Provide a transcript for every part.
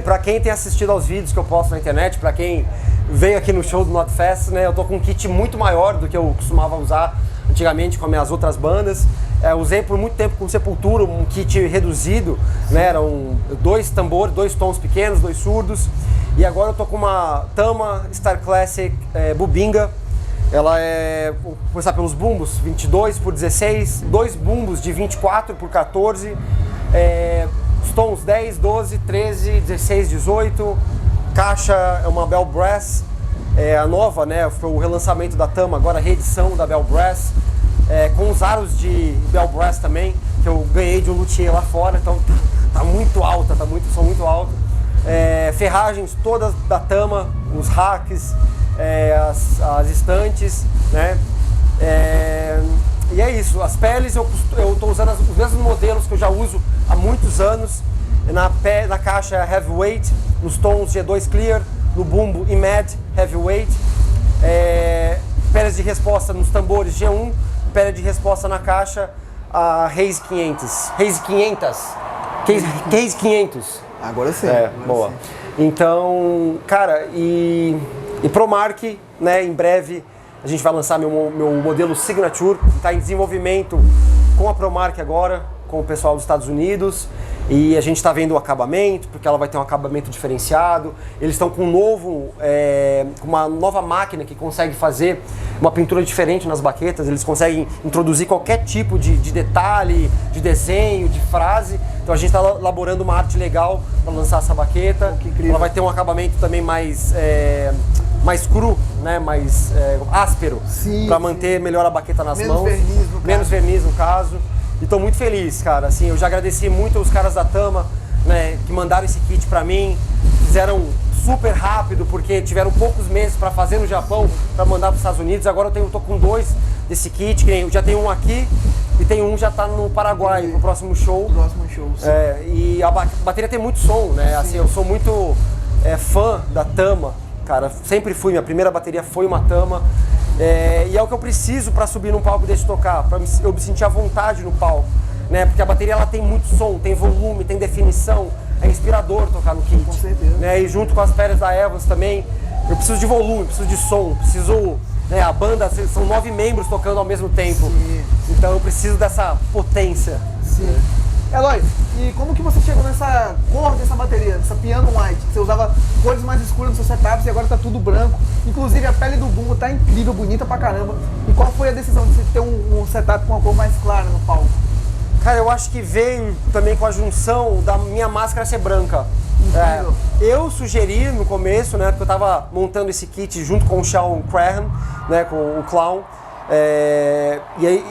Para quem tem assistido aos vídeos que eu posto na internet, para quem veio aqui no show do Knotfest, né, eu tô com um kit muito maior do que eu costumava usar antigamente com as minhas outras bandas. Usei por muito tempo com Sepultura um kit reduzido, né, eram 2 tambores, 2 tons pequenos, 2 surdos. E agora eu tô com uma Tama Star Classic Bubinga. Ela vou começar pelos bumbos, 22 por 16, 2 bumbos de 24 por 14, os tons 10, 12, 13, 16, 18, caixa é uma Bell Brass, a nova, né, foi o relançamento da Tama, agora a reedição da Bell Brass, com os aros de Bell Brass também, que eu ganhei de um luthier lá fora, então tá muito alta, som muito alto. Ferragens todas da Tama, os racks, as estantes, né? E é isso, as peles eu estou usando os mesmos modelos que eu já uso há muitos anos. Na caixa Heavyweight, nos tons G2 Clear, no bumbo IMAD Heavyweight. Peles de resposta nos tambores G1, pele de resposta na caixa a Raze 500. Raze 500? Raze 500. Agora sim. Boa. Sim. Então, cara, e ProMark, né, em breve a gente vai lançar meu modelo Signature, que está em desenvolvimento com a ProMark agora, com o pessoal dos Estados Unidos, e a gente está vendo o acabamento, porque ela vai ter um acabamento diferenciado. Eles estão com uma nova máquina que consegue fazer uma pintura diferente nas baquetas, eles conseguem introduzir qualquer tipo de detalhe, de desenho, de frase. Então a gente está elaborando uma arte legal para lançar essa baqueta. Que incrível. Ela vai ter um acabamento também mais cru, né? Mais áspero, para manter melhor a baqueta nas mãos. Menos verniz no caso. E tô muito feliz, cara. Assim, eu já agradeci muito os caras da Tama, né, que mandaram esse kit para mim. Fizeram super rápido, porque tiveram poucos meses para fazer no Japão, para mandar para os Estados Unidos. Agora eu tô com 2 desse kit, que eu já tenho um aqui e tem um já tá no Paraguai, pro próximo show. Sim. E a bateria tem muito som, né? Assim, eu sou muito fã da Tama, cara. Sempre fui, minha primeira bateria foi uma Tama. E é o que eu preciso para subir num palco e deixar tocar, para eu me sentir à vontade no palco, né? Porque a bateria ela tem muito som, tem volume, tem definição, é inspirador tocar no kit. Com certeza. Né? E junto com as peles da Evans também, eu preciso de volume, preciso de som, preciso... Né? A banda, são 9 membros tocando ao mesmo tempo, Sim. Então eu preciso dessa potência. Sim. Eloy, e como que você chegou nessa cor dessa bateria, dessa piano white? Você usava cores mais escuras nos seus setups e agora tá tudo branco. Inclusive a pele do bumbo tá incrível, bonita pra caramba. E qual foi a decisão de você ter um setup com uma cor mais clara no palco? Cara, eu acho que veio também com a junção da minha máscara ser branca. Eu sugeri no começo, né, porque eu tava montando esse kit junto com o Sean Crahan, né, com o Clown.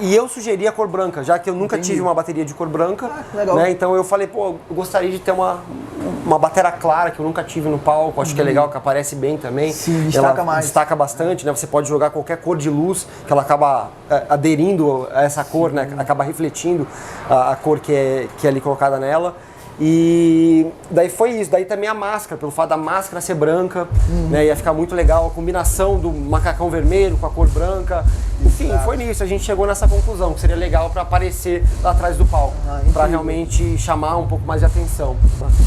E eu sugeri a cor branca, já que eu nunca tive uma bateria de cor branca, né? Então eu falei, pô, eu gostaria de ter uma bateria clara que eu nunca tive no palco, acho que é legal, que aparece bem também. Sim, destaca mais. Destaca bastante, né? Você pode jogar qualquer cor de luz, que ela acaba aderindo a essa cor, né? Acaba refletindo a cor que é ali colocada nela. E daí foi isso, daí também a máscara, pelo fato da máscara ser branca, né, ia ficar muito legal a combinação do macacão vermelho com a cor branca. Enfim, foi nisso, a gente chegou nessa conclusão, que seria legal para aparecer lá atrás do palco, para realmente chamar um pouco mais de atenção.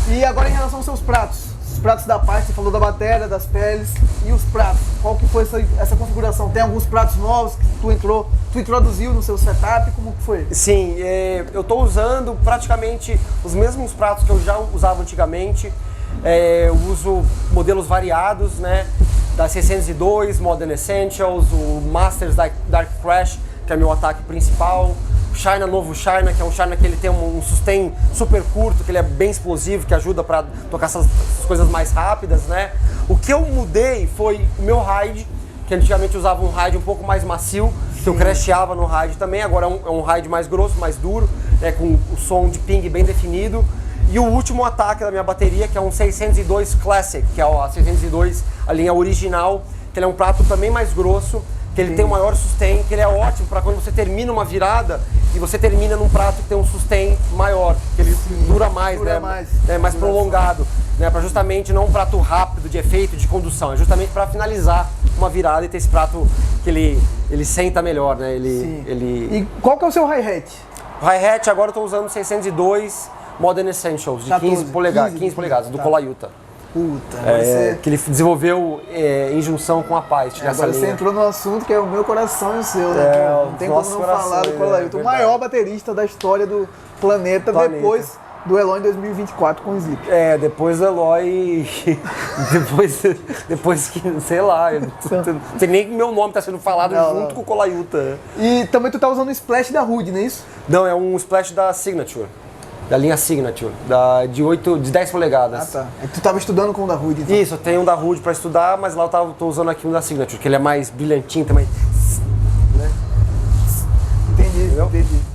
E agora em relação aos seus pratos, os pratos da parte, você falou da bateria, das peles, e os pratos, qual que foi essa configuração? Tem alguns pratos novos que tu introduziu no seu setup, como que foi? Sim, eu estou usando praticamente os mesmos pratos que eu já usava antigamente. Eu uso modelos variados, né? Da 602, Modern Essentials, o Masters Dark Crash, que é meu ataque principal. O China, novo China, que é um China que ele tem um sustain super curto, que ele é bem explosivo, que ajuda para tocar essas coisas mais rápidas, né? O que eu mudei foi o meu ride, que antigamente usava um ride um pouco mais macio, que eu crasheava no ride também, agora é um ride mais grosso, mais duro, né, com o som de ping bem definido. E o último ataque da minha bateria, que é um 602 Classic, que é a 602, a linha original, que ele é um prato também mais grosso, que ele tem um maior sustain, que ele é ótimo para quando você termina uma virada e você termina num prato que tem um sustain maior, que ele dura mais, é mais prolongado, né, para justamente não um prato rápido de efeito, de condução, é justamente para finalizar uma virada e ter esse prato que ele senta melhor, né? E qual que é o seu hi-hat? O hi-hat agora eu estou usando 602, Modern Essentials, de 14, 15 polegadas, 15 polegadas, do tá. Kolayuta. Puta, vai ser... Que ele desenvolveu em junção com a Past, nessa Agora você linha. entrou no assunto que é o meu coração e o seu, né? Pô, não tem como nossos não falar do corações, Kolayuta, o verdade. maior baterista da história do planeta. Depois do Eloy em 2024 com o Zip. Depois do Eloy. depois que, sei lá, eu não sei nem que meu nome tá sendo falado junto com o Kolayuta. E também tu tá usando o Splash da Rude, não é isso? Não, é um splash da Signature. Da linha Signature, de 10 polegadas. Ah, tá. E tu tava estudando com o da Rude, então? Isso, eu tenho um da Rude pra estudar, mas lá eu tô usando aqui um da Signature, que ele é mais brilhantinho também. Né? Entendi, Entendeu? entendi.